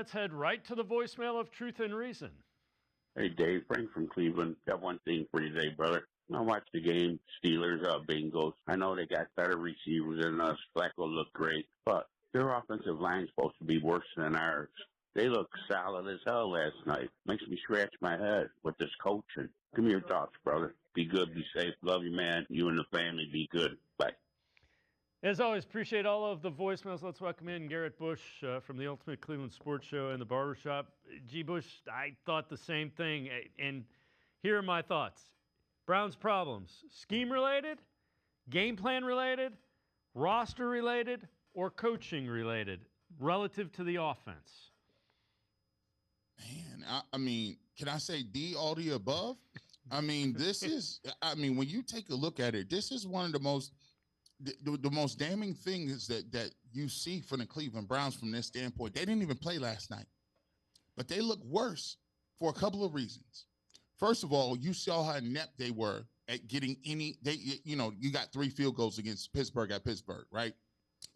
let's head right to the voicemail of Truth and Reason. Hey, Dave, Frank from Cleveland. Got one thing for you today, brother. I watched the game, Steelers, Bengals. I know they got better receivers than us. Flacco looked great, but their offensive line's supposed to be worse than ours. They look solid as hell last night. Makes me scratch my head with this coaching. Give me your thoughts, brother. Be good, be safe. Love you, man. You and the family, be good. Bye. As always, appreciate all of the voicemails. Let's welcome in Garrett Bush from the Ultimate Cleveland Sports Show and the Barbershop. G. Bush, I thought the same thing, and here are my thoughts. Browns' problems, scheme-related, game plan-related, roster-related, or coaching-related relative to the offense? Man, I mean, can I say D, all the above? I mean, when you take a look at it, this is one of the most damning things that you see from the Cleveland Browns from this standpoint. They didn't even play last night, but they look worse for a couple of reasons. First of all, you saw how inept they were at getting you got 3 field goals against Pittsburgh at Pittsburgh, right?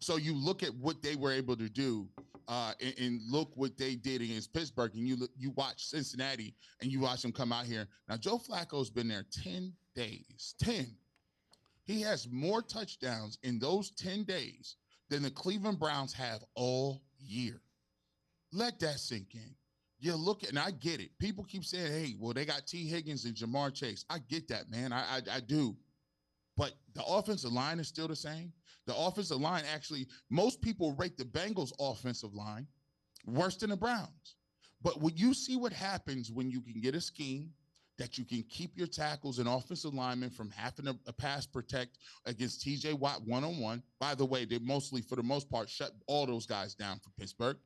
So you look at what they were able to do and look what they did against Pittsburgh, and you watch Cincinnati and you watch them come out here. Now, Joe Flacco's been there 10 days, 10. He has more touchdowns in those 10 days than the Cleveland Browns have all year. Let that sink in. You look at, and I get it. People keep saying, hey, well, they got T. Higgins and Jamar Chase. I get that, man. I do. But the offensive line is still the same. The offensive line, actually, most people rate the Bengals offensive line worse than the Browns. But when you see what happens when you can get a scheme that you can keep your tackles and offensive linemen from having a pass protect against T.J. Watt one-on-one. By the way, they mostly, for the most part, shut all those guys down for Pittsburgh.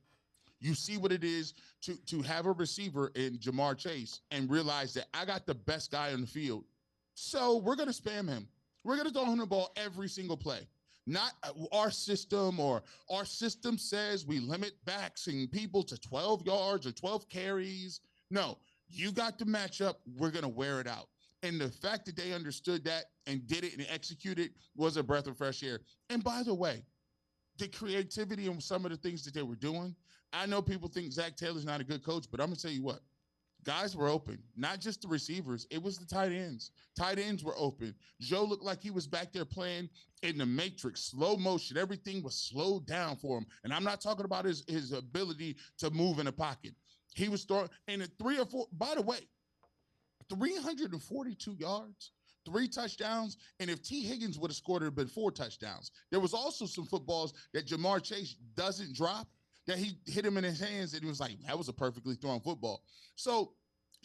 You see what it is to have a receiver in Jamar Chase and realize that I got the best guy on the field. So we're going to spam him. We're going to throw him the ball every single play. Not our system, or our system says we limit backs and people to 12 yards or 12 carries. No. You got the matchup, we're going to wear it out. And the fact that they understood that and did it and executed was a breath of fresh air. And by the way, the creativity and some of the things that they were doing, I know people think Zach Taylor's not a good coach, but I'm going to tell you what. Guys were open, not just the receivers. It was the tight ends. Tight ends were open. Joe looked like he was back there playing in the Matrix, slow motion. Everything was slowed down for him. And I'm not talking about his ability to move in the pocket. He was throwing, and at 3 or 4, by the way, 342 yards, 3 touchdowns. And if T. Higgins would have scored, it would have been 4 touchdowns. There was also some footballs that Jamar Chase doesn't drop, that he hit him in his hands, and he was like, that was a perfectly thrown football. So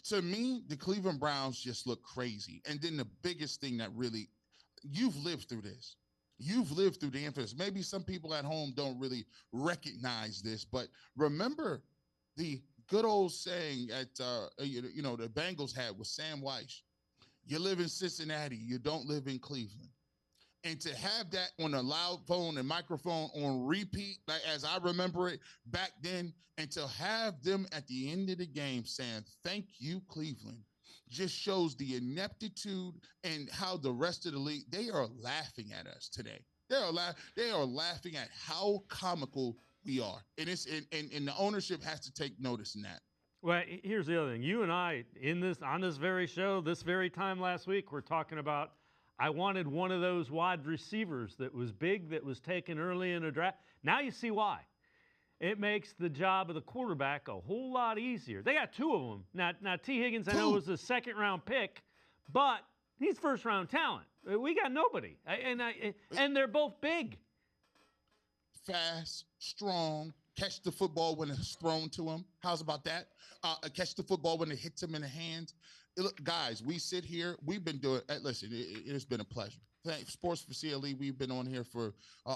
to me, the Cleveland Browns just look crazy. And then the biggest thing that really, you've lived through this. You've lived through the infamous. Maybe some people at home don't really recognize this, but remember the good old saying at the Bengals had with Sam Weiss: you live in Cincinnati, you don't live in Cleveland. And to have that on a loud phone and microphone on repeat, like as I remember it back then, and to have them at the end of the game saying, thank you, Cleveland, just shows the ineptitude and how the rest of the league, they are laughing at us today. They are laughing at how comical we are. And the ownership has to take notice in that. Well, here's the other thing. You and I, on this very show, this very time last week, we're talking about, I wanted one of those wide receivers that was big, that was taken early in a draft. Now you see why. It makes the job of the quarterback a whole lot easier. They got 2 of them. Now T. Higgins, I know, was a 2nd-round pick, but he's first-round talent. We got nobody. And they're both big. Fast, strong, catch the football when it's thrown to him. How's about that? Catch the football when it hits him in the hands. Look, guys, we sit here. We've been doing – listen, it has been a pleasure. Sports4CLE, we've been on here for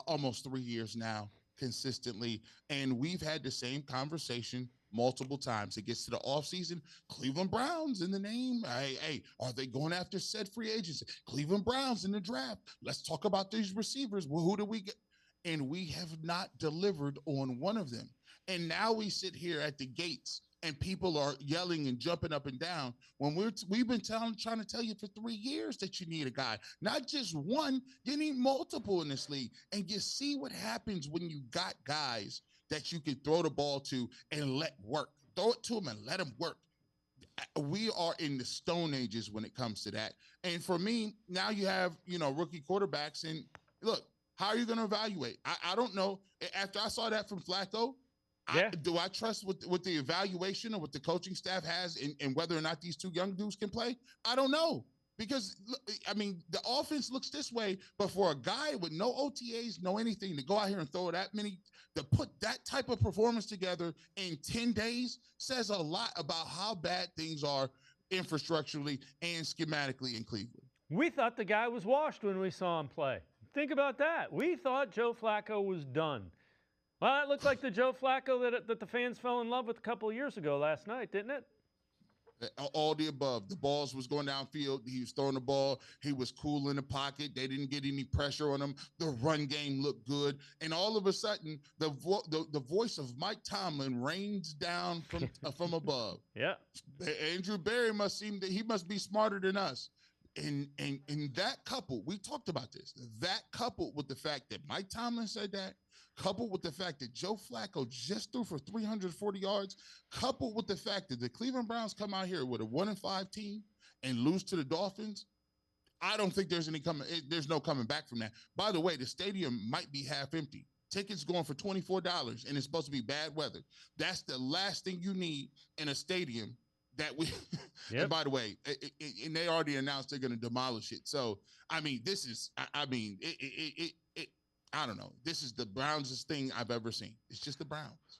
almost 3 years now consistently, and we've had the same conversation multiple times. It gets to the offseason, Cleveland Browns in the name. Hey, are they going after said free agents? Cleveland Browns in the draft. Let's talk about these receivers. Well, who do we get? And we have not delivered on one of them. And now we sit here at the gates and people are yelling and jumping up and down when we've been trying to tell you for 3 years that you need a guy, not just one, you need multiple in this league. And you see what happens when you got guys that you can throw the ball to and let work. Throw it to him and let him work. We are in the stone ages when it comes to that. And for me, now you have, rookie quarterbacks. And look, how are you going to evaluate? I don't know. After I saw that from Flacco, do I trust what the evaluation or what the coaching staff has and whether or not these two young dudes can play? I don't know. Because, I mean, the offense looks this way, but for a guy with no OTAs, no anything, to go out here and throw that many, to put that type of performance together in 10 days says a lot about how bad things are infrastructurally and schematically in Cleveland. We thought the guy was washed when we saw him play. Think about that. We thought Joe Flacco was done. Well, that looked like the Joe Flacco that the fans fell in love with a couple of years ago last night, didn't it? All the above. The balls was going downfield. He was throwing the ball. He was cool in the pocket. They didn't get any pressure on him. The run game looked good. And all of a sudden, the voice of Mike Tomlin rains down from above. Yeah. Andrew Berry must be smarter than us. And that coupled, we talked about this, that coupled with the fact that Mike Tomlin said that, coupled with the fact that Joe Flacco just threw for 340 yards, coupled with the fact that the Cleveland Browns come out here with a 1-5 team and lose to the Dolphins, I don't think there's no coming back from that. By the way, the stadium might be half empty. Tickets going for $24, and it's supposed to be bad weather. That's the last thing you need in a stadium that we. Yep. And by the way, and they already announced they're going to demolish it. So I mean, this is. I don't know. This is the Browns' thing I've ever seen. It's just the Browns.